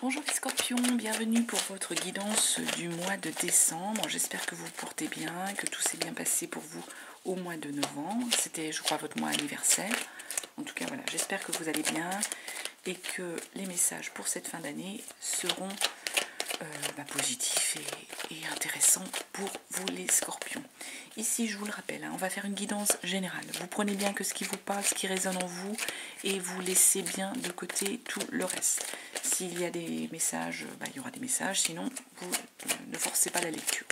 Bonjour les scorpions, bienvenue pour votre guidance du mois de décembre. J'espère que vous vous portez bien, que tout s'est bien passé pour vous au mois de novembre. C'était, je crois, votre mois anniversaire. En tout cas, voilà, j'espère que vous allez bien et que les messages pour cette fin d'année seront positifs et intéressants pour vous les scorpions. Ici, je vous le rappelle, on va faire une guidance générale. Vous prenez bien que ce qui vous parle, ce qui résonne en vous, et vous laissez bien de côté tout le reste. S'il y a des messages, il y aura des messages, sinon vous ne forcez pas la lecture.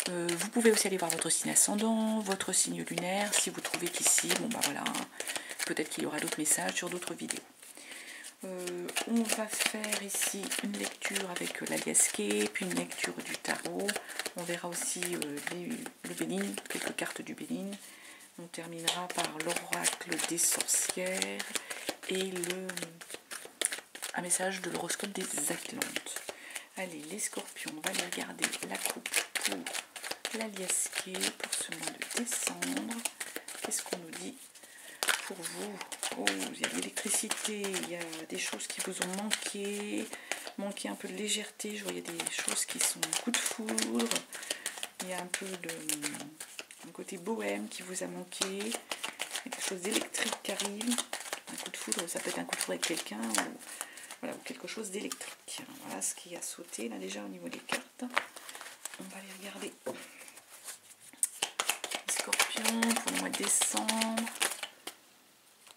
Vous pouvez aussi aller voir votre signe ascendant, votre signe lunaire, si vous trouvez qu'ici, peut-être qu'il y aura d'autres messages sur d'autres vidéos. On va faire ici une lecture avec l'aliasqué, puis une lecture du tarot. On verra aussi le Béline, quelques cartes du Béline. On terminera par l'oracle des sorcières et un message de l'horoscope des Atlantes. Allez, les scorpions, on va aller regarder la coupe pour l'aliasqué pour ce mois de décembre. Qu'est-ce qu'on nous dit pour vous? Oh, il y a de l'électricité, il y a des choses qui vous ont manqué un peu de légèreté. Je vois, il y a des choses qui sont un coup de foudre. Il y a un peu un côté bohème qui vous a manqué. Il y a quelque chose d'électrique qui arrive. Un coup de foudre, ça peut être un coup de foudre avec quelqu'un ou quelque chose d'électrique. Voilà ce qui a sauté là déjà au niveau des cartes. On va les regarder. Les scorpions pour le mois de décembre.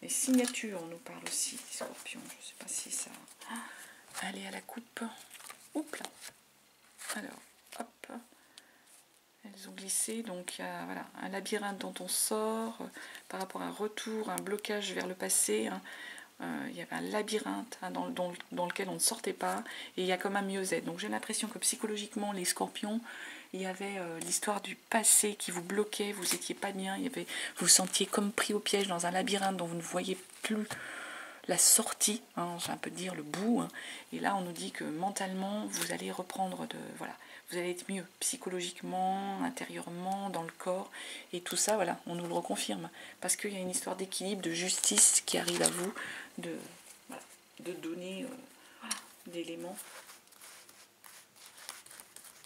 Les signatures, on nous parle aussi, les scorpions. Je ne sais pas si ça... Allez à la coupe. Oups là. Alors, hop. Elles ont glissé. Donc, il y a un labyrinthe dont on sort par rapport à un retour, un blocage vers le passé. Il y avait un labyrinthe dans lequel on ne sortait pas. Et il y a comme un mieux-être. Donc, j'ai l'impression que psychologiquement, les scorpions... Il y avait l'histoire du passé qui vous bloquait, vous n'étiez pas bien, vous vous sentiez comme pris au piège dans un labyrinthe dont vous ne voyez plus la sortie, j'ai un peu dire le bout. Et là, on nous dit que mentalement, vous allez reprendre vous allez être mieux psychologiquement, intérieurement, dans le corps. Et tout ça, on nous le reconfirme. Parce qu'il y a une histoire d'équilibre, de justice qui arrive à vous, de donner d'éléments.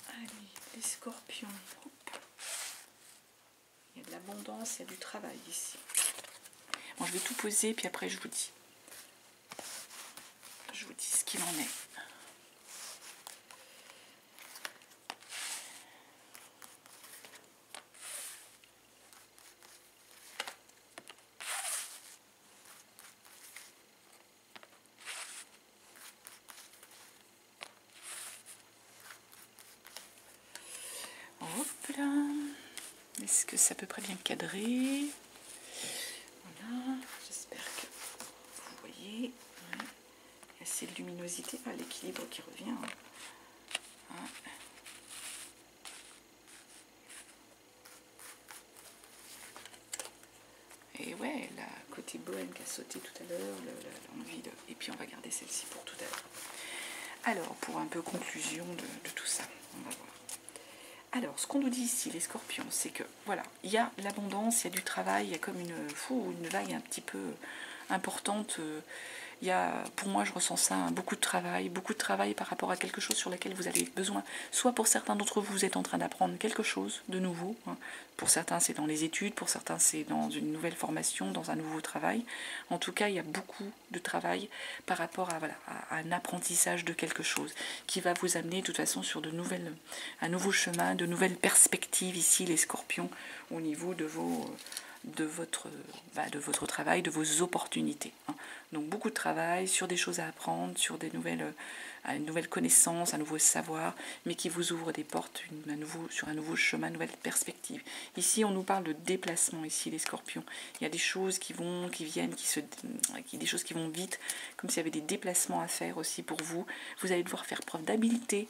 Allez, les scorpions. Il y a de l'abondance, il y a du travail ici. Bon, je vais tout poser, puis après je vous dis. Je vous dis ce qu'il en est. Hop là. Est-ce que c'est à peu près bien cadré? Voilà. J'espère que vous voyez. Il y a assez de luminosité. L'équilibre qui revient. Et ouais, la côté bohème qui a sauté tout à l'heure, l'envie de... Et puis on va garder celle-ci pour tout à l'heure. Alors, pour un peu conclusion de tout ça, on va voir. Alors, ce qu'on nous dit ici, les scorpions, c'est que, il y a l'abondance, il y a du travail, il y a comme une vague un petit peu importante. Pour moi, je ressens ça, beaucoup de travail par rapport à quelque chose sur lequel vous avez besoin. Soit pour certains d'entre vous, vous êtes en train d'apprendre quelque chose de nouveau. Pour certains, c'est dans les études, pour certains, c'est dans une nouvelle formation, dans un nouveau travail. En tout cas, il y a beaucoup de travail par rapport à un apprentissage de quelque chose qui va vous amener de toute façon sur un nouveau chemin, de nouvelles perspectives ici, les scorpions, au niveau de votre travail, de vos opportunités. Donc beaucoup de travail sur des choses à apprendre, sur une nouvelle connaissance, un nouveau savoir, mais qui vous ouvre des portes sur un nouveau chemin, une nouvelle perspective. Ici, on nous parle de déplacement, ici, les scorpions. Il y a des choses qui viennent, des choses qui vont vite, comme s'il y avait des déplacements à faire aussi pour vous. Vous allez devoir faire preuve d'habileté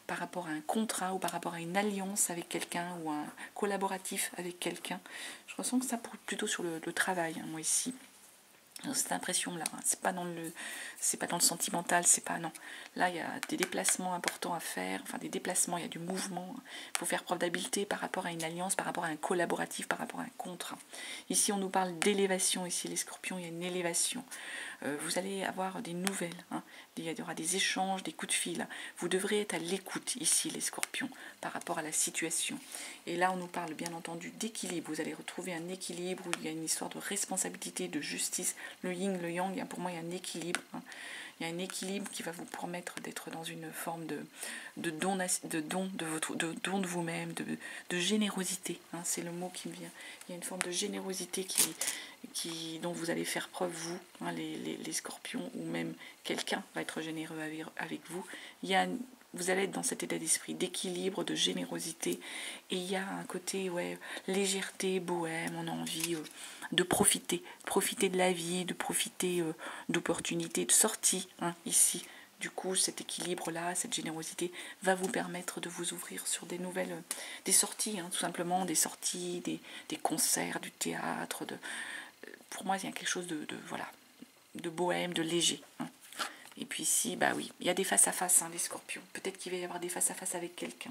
par rapport à un contrat ou par rapport à une alliance avec quelqu'un ou un collaboratif avec quelqu'un. Je ressens que ça plutôt sur le travail, moi ici. Cette impression-là, c'est pas dans le sentimental, non. Là, il y a des déplacements importants à faire, des déplacements, il y a du mouvement. Il faut faire preuve d'habileté par rapport à une alliance, par rapport à un collaboratif, par rapport à un contrat. Ici, on nous parle d'élévation, ici, les scorpions, il y a une élévation. Vous allez avoir des nouvelles, il y aura des échanges, des coups de fil. Vous devrez être à l'écoute ici, les scorpions, par rapport à la situation. Et là, on nous parle bien entendu d'équilibre. Vous allez retrouver un équilibre où il y a une histoire de responsabilité, de justice. Le yin, le yang, pour moi, il y a un équilibre. Il y a un équilibre qui va vous permettre d'être dans une forme de don de vous-même, de générosité. C'est le mot qui me vient. Il y a une forme de générosité dont vous allez faire preuve, vous, les scorpions, ou même quelqu'un va être généreux avec vous. Vous allez être dans cet état d'esprit d'équilibre, de générosité, et il y a un côté légèreté, bohème, on a envie de profiter de la vie, de profiter d'opportunités, de sorties, ici. Du coup, cet équilibre-là, cette générosité va vous permettre de vous ouvrir sur des nouvelles, des sorties, tout simplement, des sorties, des concerts, du théâtre. Pour moi, il y a quelque chose de bohème, de léger. Et puis ici, bah oui, il y a des face-à-face, les scorpions. Peut-être qu'il va y avoir des face-à-face avec quelqu'un.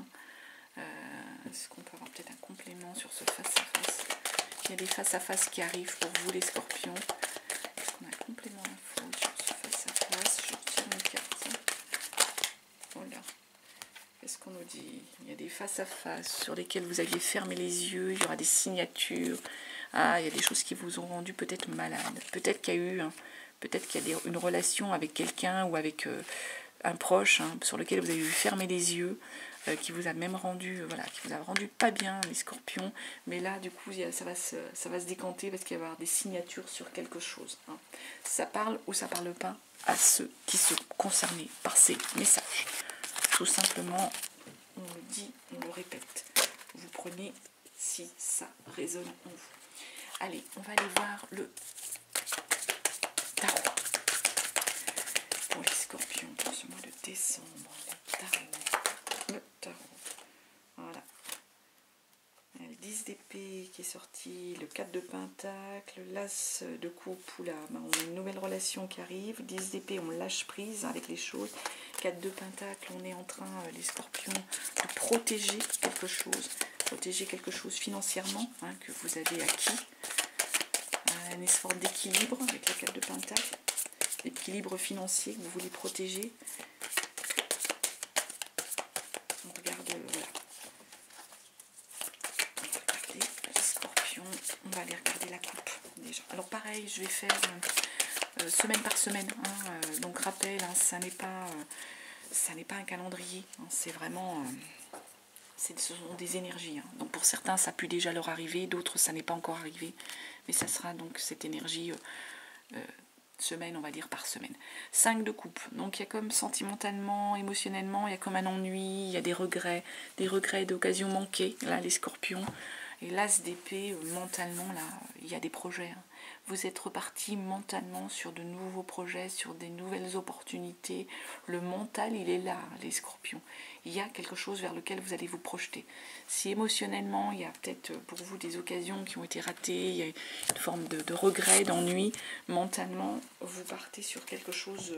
Est-ce qu'on peut avoir peut-être un complément sur ce face-à-face? Il y a des face-à-face qui arrivent pour vous, les scorpions. Est-ce qu'on a un complément d'info sur ce face-à-face? Je tire une carte. Voilà. Qu'est-ce qu'on nous dit? Il y a des face-à-face sur lesquels vous aviez fermé les yeux. Il y aura des signatures. Ah, il y a des choses qui vous ont rendu peut-être malade. Peut-être qu'il y a eu... Peut-être qu'il y a une relation avec quelqu'un ou avec un proche sur lequel vous avez fermé les yeux, qui vous a même rendu, qui vous a rendu pas bien, les scorpions. Mais là, du coup, ça va se décanter parce qu'il va y avoir des signatures sur quelque chose. Ça parle ou ça parle pas à ceux qui sont concernés par ces messages. Tout simplement, on le dit, on le répète. Vous prenez si ça résonne en vous. Allez, on va aller voir le tarot pour les scorpions pour ce mois de décembre. Le tarot. Voilà. Le 10 d'épée qui est sorti, le 4 de pentacle, l'as de coupe, ou là, on a une nouvelle relation qui arrive. 10 d'épée, on lâche prise avec les choses. 4 de pentacle, on est en train, les scorpions, de protéger quelque chose financièrement que vous avez acquis. Un effort d'équilibre avec la 4 de pentacle, l'équilibre financier que vous voulez protéger. On regarde, voilà. On va regarder les scorpions, on va aller regarder la coupe déjà. Alors pareil, je vais faire semaine par semaine, donc rappel, ça n'est pas un calendrier, c'est vraiment... ce sont des énergies. Donc pour certains, ça a pu déjà leur arriver, d'autres, ça n'est pas encore arrivé. Mais ça sera donc cette énergie semaine, on va dire, par semaine. 5 de coupe. Donc il y a comme sentimentalement, émotionnellement, il y a comme un ennui, il y a des regrets d'occasions manquées, là, les scorpions. Et l'as d'épée, mentalement, là, il y a des projets. Vous êtes reparti mentalement sur de nouveaux projets, sur des nouvelles opportunités. Le mental, il est là, les scorpions. Il y a quelque chose vers lequel vous allez vous projeter. Si émotionnellement, il y a peut-être pour vous des occasions qui ont été ratées, il y a une forme de regret, d'ennui, mentalement, vous partez sur quelque chose...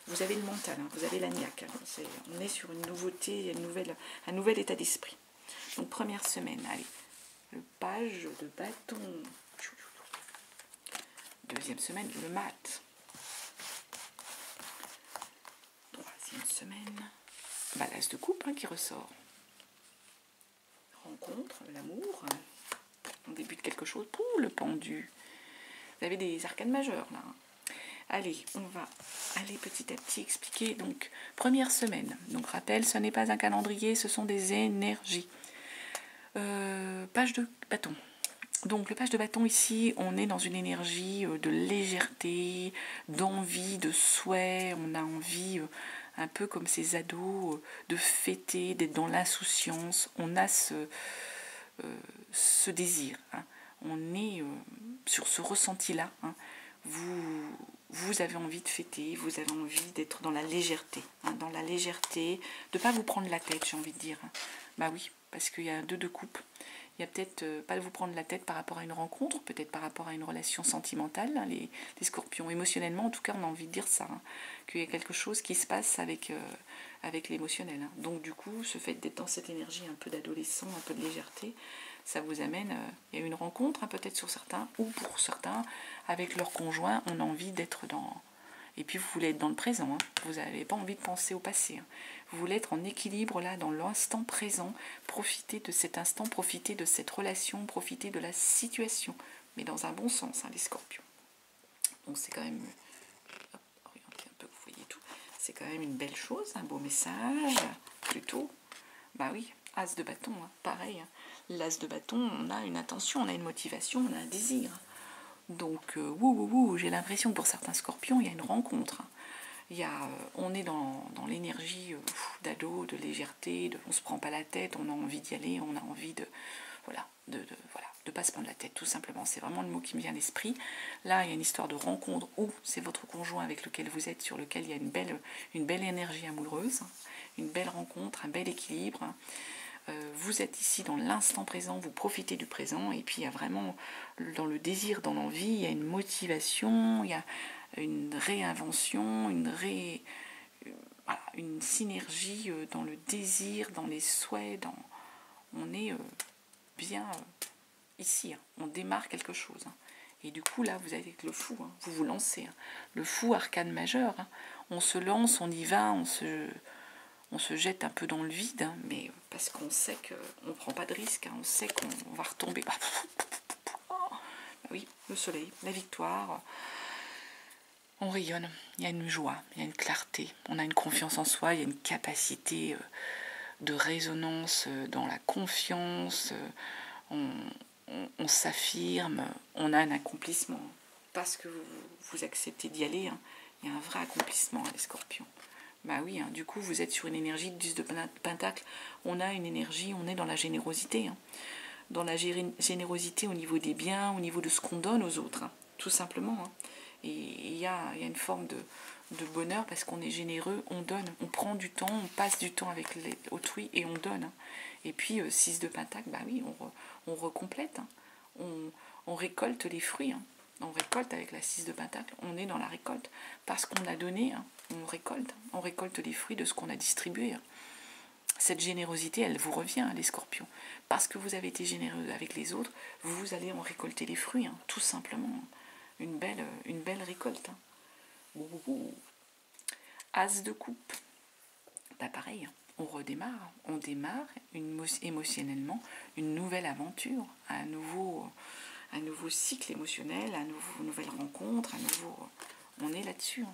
Vous avez le mental, vous avez la niaque. On est sur une nouveauté, un nouvel état d'esprit. Donc première semaine, allez. Le page de bâton. Deuxième semaine, le mat. Troisième semaine, l'as de coupe qui ressort. Rencontre, l'amour. On débute quelque chose. Le pendu. Vous avez des arcanes majeures là. Allez, on va aller petit à petit expliquer. Donc, première semaine. Donc, rappel, ce n'est pas un calendrier, ce sont des énergies. Page de bâton. Donc le page de bâton ici, on est dans une énergie de légèreté, d'envie, de souhait. On a envie, un peu comme ces ados, de fêter, d'être dans l'insouciance. On a ce désir. On est sur ce ressenti-là. Vous avez envie de fêter, vous avez envie d'être dans la légèreté. Dans la légèreté, de ne pas vous prendre la tête, j'ai envie de dire. Bah oui, parce qu'il y a 2 de coupe. Il y a peut-être pas de vous prendre la tête par rapport à une rencontre, peut-être par rapport à une relation sentimentale, les scorpions. Émotionnellement, en tout cas, on a envie de dire ça, qu'il y a quelque chose qui se passe avec l'émotionnel. Donc du coup, ce fait d'être dans cette énergie un peu d'adolescent, un peu de légèreté, ça vous amène, il y a une rencontre, peut-être sur certains, ou pour certains, avec leur conjoint, on a envie d'être dans... Et puis vous voulez être dans le présent, hein. Vous n'avez pas envie de penser au passé. Hein. Vous voulez être en équilibre là, dans l'instant présent, profiter de cet instant, profiter de cette relation, profiter de la situation, mais dans un bon sens, hein, les scorpions. Donc c'est quand même, hop, orientez un peu, vous voyez tout, c'est quand même une belle chose, un beau message, plutôt. Bah oui, as de bâton, hein, pareil. Hein. L'as de bâton, on a une intention, on a une motivation, on a un désir. Donc, j'ai l'impression que pour certains scorpions, il y a une rencontre. Hein. On est dans l'énergie d'ado, de légèreté, on ne se prend pas la tête, on a envie d'y aller, on a envie de pas se prendre la tête, tout simplement. C'est vraiment le mot qui me vient à l'esprit. Là, il y a une histoire de rencontre où c'est votre conjoint avec lequel vous êtes, sur lequel il y a une belle énergie amoureuse, une belle rencontre, un bel équilibre. Vous êtes ici dans l'instant présent, vous profitez du présent, et puis il y a vraiment, dans le désir, dans l'envie, il y a une motivation, il y a une réinvention, une synergie dans le désir, dans les souhaits, on est bien ici, hein. On démarre quelque chose. Hein. Et du coup, là, vous êtes avec le fou, hein. Vous vous lancez. Hein. Le fou, arcane majeur, hein. On se lance, on y va, on se jette un peu dans le vide, hein, mais parce qu'on sait qu'on ne prend pas de risque, hein, on sait qu'on va retomber. Oui, le soleil, la victoire. On rayonne, il y a une joie, il y a une clarté, on a une confiance en soi, il y a une capacité de résonance dans la confiance, on s'affirme, on a un accomplissement. Parce que vous acceptez d'y aller, hein, il y a un vrai accomplissement, hein, les scorpions. Bah oui, hein, du coup, vous êtes sur une énergie de 10 de pentacle. On a une énergie, on est dans la générosité. Hein. Dans la générosité au niveau des biens, au niveau de ce qu'on donne aux autres, hein, tout simplement. Hein. Et il y a une forme de bonheur parce qu'on est généreux, on donne, on prend du temps, on passe du temps avec autrui et on donne. Hein. Et puis, 6 de pentacle, bah oui, on recomplète. Hein. On récolte les fruits. Hein. On récolte avec la 6 de pentacle, on est dans la récolte. Parce qu'on a donné, hein, on récolte les fruits de ce qu'on a distribué. Hein. Cette générosité, elle vous revient, hein, les scorpions. Parce que vous avez été généreux avec les autres, vous allez en récolter les fruits, hein, tout simplement. Une belle récolte. Hein. As de coupe. Bah pareil, hein, on démarre émotionnellement une nouvelle aventure, un nouveau cycle émotionnel, une nouvelle rencontre, on est là-dessus. Hein.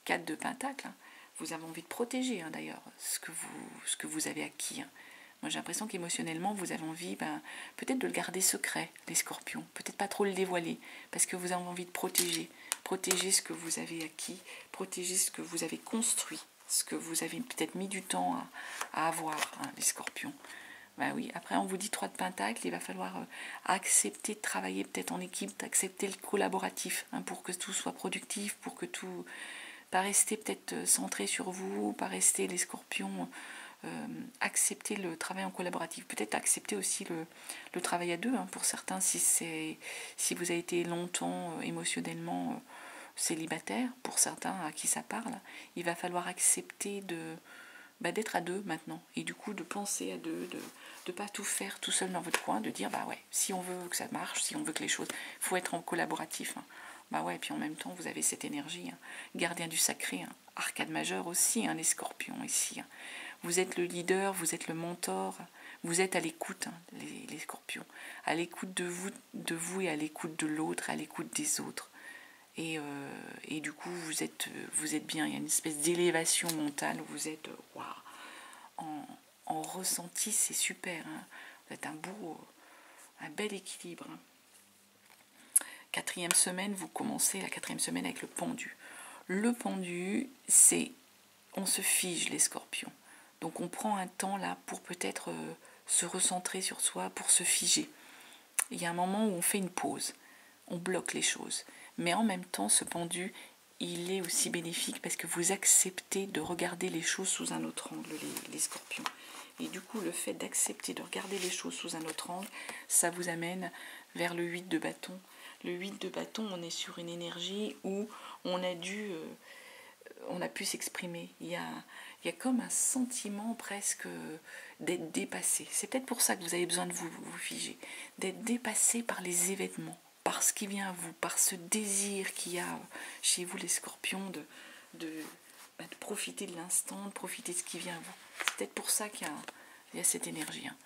4 de pentacle, hein. Vous avez envie de protéger, hein, d'ailleurs, ce que vous avez acquis. Hein. Moi, j'ai l'impression qu'émotionnellement, vous avez envie peut-être de le garder secret, les scorpions, peut-être pas trop le dévoiler, parce que vous avez envie de protéger ce que vous avez acquis, protéger ce que vous avez construit, ce que vous avez peut-être mis du temps à avoir, hein, les scorpions. Ben oui, après on vous dit 3 de pentacle, il va falloir accepter de travailler peut-être en équipe, d'accepter le collaboratif, hein, pour que tout soit productif, pour que tout, pas rester peut-être centré sur vous, pas rester les scorpions, accepter le travail en collaboratif, peut-être accepter aussi le travail à deux, hein, pour certains, si vous avez été longtemps émotionnellement célibataire, pour certains à qui ça parle, il va falloir accepter d'être à deux maintenant, et du coup de penser à deux, de ne pas tout faire tout seul dans votre coin, de dire bah ouais, si on veut que ça marche, si on veut que les choses, il faut être en collaboratif. Hein. Bah ouais, et puis en même temps vous avez cette énergie, hein, gardien du sacré, hein, arcade majeur aussi, hein, les scorpions ici. Hein. Vous êtes le leader, vous êtes le mentor, vous êtes à l'écoute, hein, les scorpions, à l'écoute de vous et à l'écoute de l'autre, à l'écoute des autres. Et du coup, vous êtes bien, il y a une espèce d'élévation mentale, vous êtes en ressenti, c'est super. Hein. Vous êtes un bel équilibre. Hein. 4e semaine, vous commencez la 4e semaine avec le pendu. Le pendu, c'est, on se fige les scorpions. Donc on prend un temps là pour peut-être se recentrer sur soi, pour se figer. Il y a un moment où on fait une pause, on bloque les choses. Mais en même temps, ce pendu, il est aussi bénéfique parce que vous acceptez de regarder les choses sous un autre angle, les scorpions. Et du coup, le fait d'accepter de regarder les choses sous un autre angle, ça vous amène vers le 8 de bâton. Le 8 de bâton, on est sur une énergie où on a pu s'exprimer. Il y a comme un sentiment presque d'être dépassé. C'est peut-être pour ça que vous avez besoin de vous figer, d'être dépassé par les événements. par ce qui vient à vous, par ce désir qu'il y a chez vous les scorpions de profiter de l'instant, de profiter de ce qui vient à vous. C'est peut-être pour ça qu'il y a cette énergie. Hein.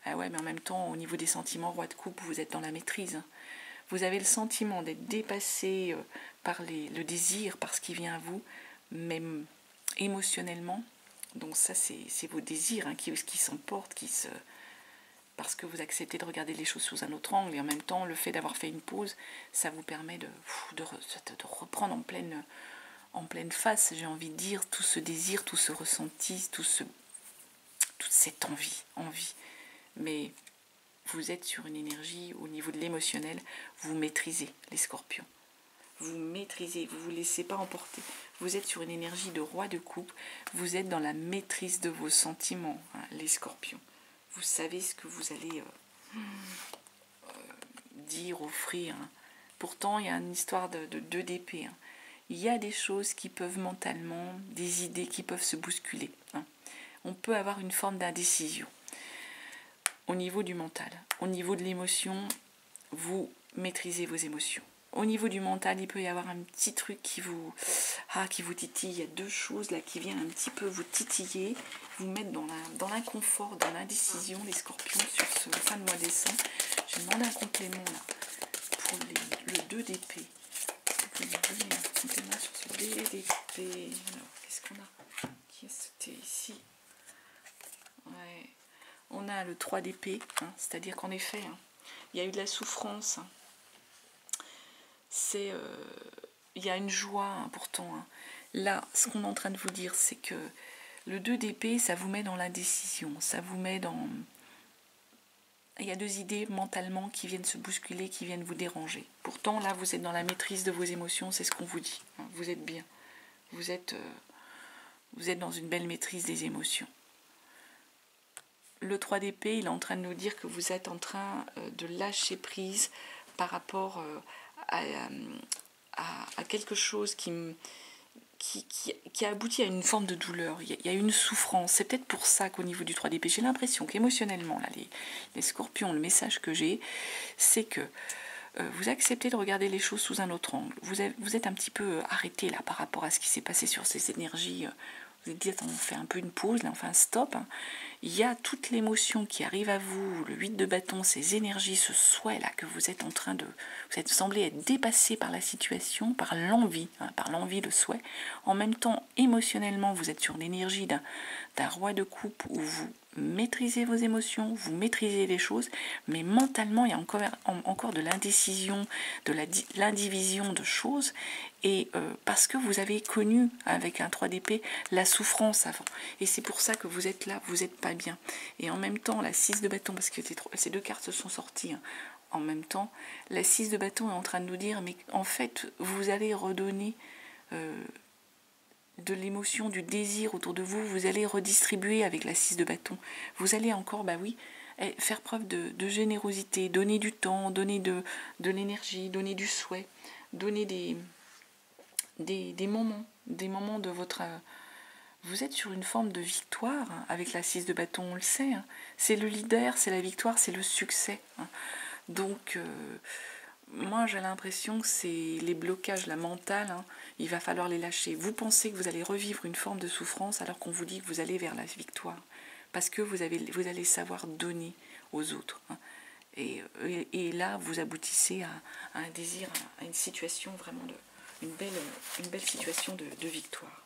Ah ouais, mais en même temps, au niveau des sentiments, roi de coupe, vous êtes dans la maîtrise. Hein. Vous avez le sentiment d'être dépassé par le désir, par ce qui vient à vous, même émotionnellement. Donc ça, c'est vos désirs hein, qui s'emportent, parce que vous acceptez de regarder les choses sous un autre angle. Et en même temps, le fait d'avoir fait une pause, ça vous permet de reprendre en pleine face, j'ai envie de dire, tout ce désir, tout ce ressenti, toute cette envie. Mais vous êtes sur une énergie, au niveau de l'émotionnel, vous maîtrisez les scorpions. Vous maîtrisez, vous ne vous laissez pas emporter. Vous êtes sur une énergie de roi de coupe, vous êtes dans la maîtrise de vos sentiments, hein, les scorpions. Vous savez ce que vous allez dire, offrir. Hein. Pourtant, il y a une histoire de 2 d'épée. Hein. Il y a des choses qui peuvent mentalement, des idées qui peuvent se bousculer. Hein. On peut avoir une forme d'indécision. Au niveau du mental, au niveau de l'émotion, vous maîtrisez vos émotions. Au niveau du mental, il peut y avoir un petit truc qui vous titille. Il y a 2 choses là qui viennent un petit peu vous titiller, vous mettre dans l'inconfort, dans l'indécision, les scorpions, sur ce fin de mois de décembre. Je demande un complément là pour le 2 d'épée. Vous pouvez me donner un complément sur ce 2 d'épée. Alors, qu'est-ce qu'on a? Qui est-ce ici? Ouais. On a le 3 d'épée, hein, c'est-à-dire qu'en effet, hein, il y a eu de la souffrance. Hein. Il y a une joie, hein, pourtant. Hein. Là, ce qu'on est en train de vous dire, c'est que le 2 d'épée, ça vous met dans l'indécision, ça vous met dans... Il y a 2 idées mentalement qui viennent se bousculer, qui viennent vous déranger. Pourtant, là, vous êtes dans la maîtrise de vos émotions, c'est ce qu'on vous dit. Hein. Vous êtes bien. Vous êtes dans une belle maîtrise des émotions. Le 3 d'épée, il est en train de nous dire que vous êtes en train de lâcher prise par rapport à quelque chose qui a abouti à une forme de douleur. Il y a une souffrance. C'est peut-être pour ça qu'au niveau du 3 d'épée, j'ai l'impression qu'émotionnellement, là, les scorpions, le message que j'ai, c'est que vous acceptez de regarder les choses sous un autre angle. Vous êtes un petit peu arrêté là par rapport à ce qui s'est passé sur ces énergies. Vous vous dites, on fait un peu une pause, là, on fait un stop. Hein. Il y a toute l'émotion qui arrive à vous, le 8 de bâton, ces énergies, ce souhait là que vous êtes en train de... Vous êtes semblé être dépassé par la situation, par l'envie, hein, le souhait. En même temps, émotionnellement, vous êtes sur l'énergie d'un roi de coupe où vous maîtrisez vos émotions, vous maîtrisez les choses, mais mentalement, il y a encore de l'indécision, de l'indivision de choses, et parce que vous avez connu, avec un 3 d'épée, la souffrance avant. Et c'est pour ça que vous êtes là, vous n'êtes pas bien. Et en même temps, la 6 de bâton, parce que ces 2 cartes se sont sorties, hein, en même temps, la 6 de bâton est en train de nous dire, mais en fait, vous allez redonner... de l'émotion, du désir autour de vous, vous allez redistribuer avec la 6 de bâton. Vous allez encore, faire preuve de générosité, donner du temps, donner de l'énergie, donner du souhait, donner des moments de votre... Vous êtes sur une forme de victoire hein, avec la 6 de bâton, on le sait. Hein. C'est le leader, c'est la victoire, c'est le succès. Hein. Donc... moi, j'ai l'impression que c'est les blocages, la mentale, hein, il va falloir les lâcher. Vous pensez que vous allez revivre une forme de souffrance alors qu'on vous dit que vous allez vers la victoire. Parce que vous allez savoir donner aux autres. Hein. Et là, vous aboutissez à un désir, à une situation vraiment une belle situation de victoire.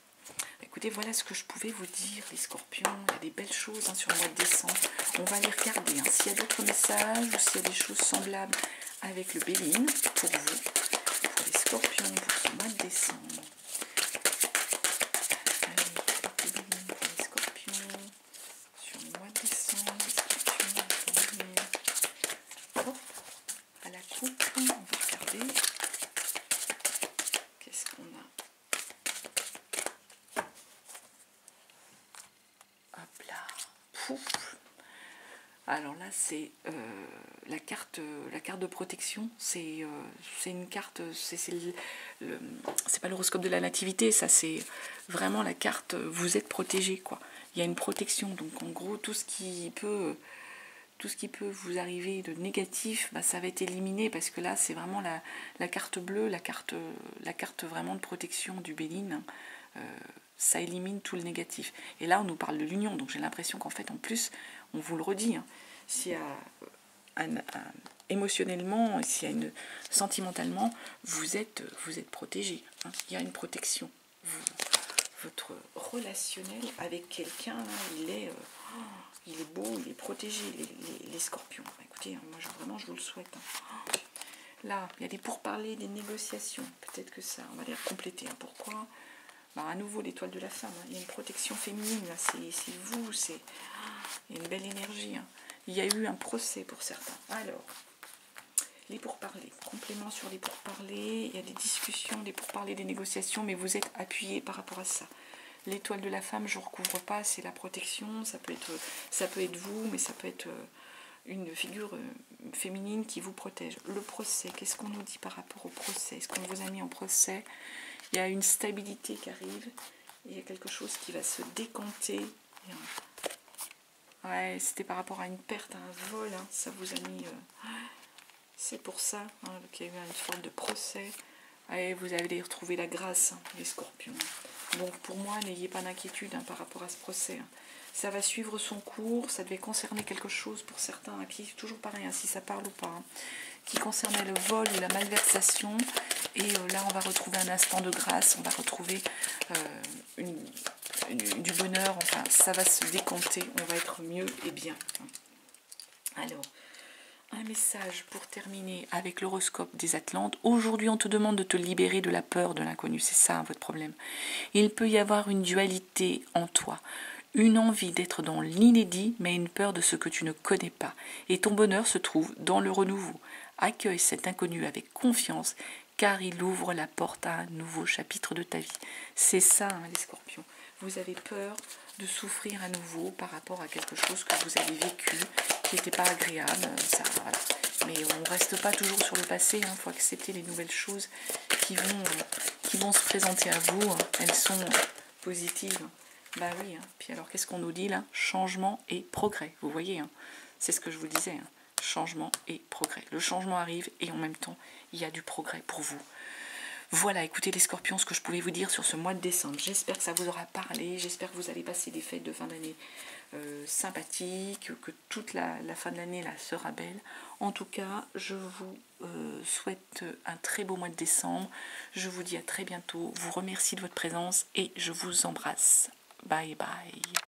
Écoutez, voilà ce que je pouvais vous dire, les scorpions. Il y a des belles choses hein, sur le mois de décembre. On va les regarder. Hein. S'il y a d'autres messages ou s'il y a des choses semblables avec le Béline pour vous, pour les scorpions, pour ce mois de décembre. Allez, avec le Béline pour les scorpions, sur le mois de décembre, les scorpions, hop, à la coupe, on va regarder. Qu'est-ce qu'on a? Hop là, pouf. Alors là, c'est la carte de protection. C'est une carte, c'est pas l'horoscope de la nativité, ça c'est vraiment la carte. Vous êtes protégé, quoi. Il y a une protection, donc en gros tout ce qui peut tout ce qui peut vous arriver de négatif, bah, ça va être éliminé, parce que là c'est vraiment la carte bleue, la carte vraiment de protection du Béline. Ça élimine tout le négatif. Et là on nous parle de l'union, donc j'ai l'impression qu'en fait en plus, on vous le redit, hein, s'il y a émotionnellement, sentimentalement, vous êtes protégé, hein, il y a une protection. Votre relationnel avec quelqu'un, il est beau, il est protégé, les scorpions. Écoutez, moi vraiment je vous le souhaite. Hein. Là, il y a des pourparlers, des négociations. Peut-être que ça, on va les compléter. Hein. Pourquoi? Bah, à nouveau, l'étoile de la femme. Hein. Il y a une protection féminine. Là, c'est vous. Il y a une belle énergie. Hein. Il y a eu un procès pour certains. Alors, les pourparlers. Complément sur les pourparlers. Il y a des discussions, des pourparlers, des négociations, mais vous êtes appuyé par rapport à ça. L'étoile de la femme, je ne recouvre pas, c'est la protection. Ça peut être vous, mais ça peut être une figure féminine qui vous protège. Le procès, qu'est-ce qu'on nous dit par rapport au procès? Est-ce qu'on vous a mis en procès? Il y a une stabilité qui arrive. Il y a quelque chose qui va se décanter. Ouais, c'était par rapport à une perte, à un vol. Hein, ça vous a mis... c'est pour ça qu'il y a eu une forme de procès. Et vous allez retrouver la grâce, hein, les scorpions. Donc pour moi, n'ayez pas d'inquiétude par rapport à ce procès. Hein. Ça va suivre son cours, ça devait concerner quelque chose pour certains, qui toujours pareil, hein, si ça parle ou pas, hein, qui concernait le vol ou la malversation. Et là, on va retrouver un instant de grâce, on va retrouver du bonheur, enfin, ça va se décanter, on va être mieux et bien. Alors, un message pour terminer avec l'horoscope des Atlantes. Aujourd'hui, on te demande de te libérer de la peur de l'inconnu. C'est ça, votre problème. Il peut y avoir une dualité en toi. Une envie d'être dans l'inédit, mais une peur de ce que tu ne connais pas. Et ton bonheur se trouve dans le renouveau. Accueille cet inconnu avec confiance, car il ouvre la porte à un nouveau chapitre de ta vie. C'est ça, hein, les scorpions. Vous avez peur de souffrir à nouveau par rapport à quelque chose que vous avez vécu, qui n'était pas agréable. Ça, voilà. Mais on ne reste pas toujours sur le passé, il faut accepter les nouvelles choses qui vont se présenter à vous. Elles sont positives. Bah oui, puis alors qu'est-ce qu'on nous dit là? Changement et progrès, vous voyez, c'est ce que je vous disais, changement et progrès. Le changement arrive et en même temps, il y a du progrès pour vous. Voilà, écoutez les scorpions, ce que je pouvais vous dire sur ce mois de décembre. J'espère que ça vous aura parlé, j'espère que vous allez passer des fêtes de fin d'année sympathiques, que toute la fin de l'année là sera belle. En tout cas, je vous souhaite un très beau mois de décembre. Je vous dis à très bientôt, vous remercie de votre présence et je vous embrasse. Bye bye.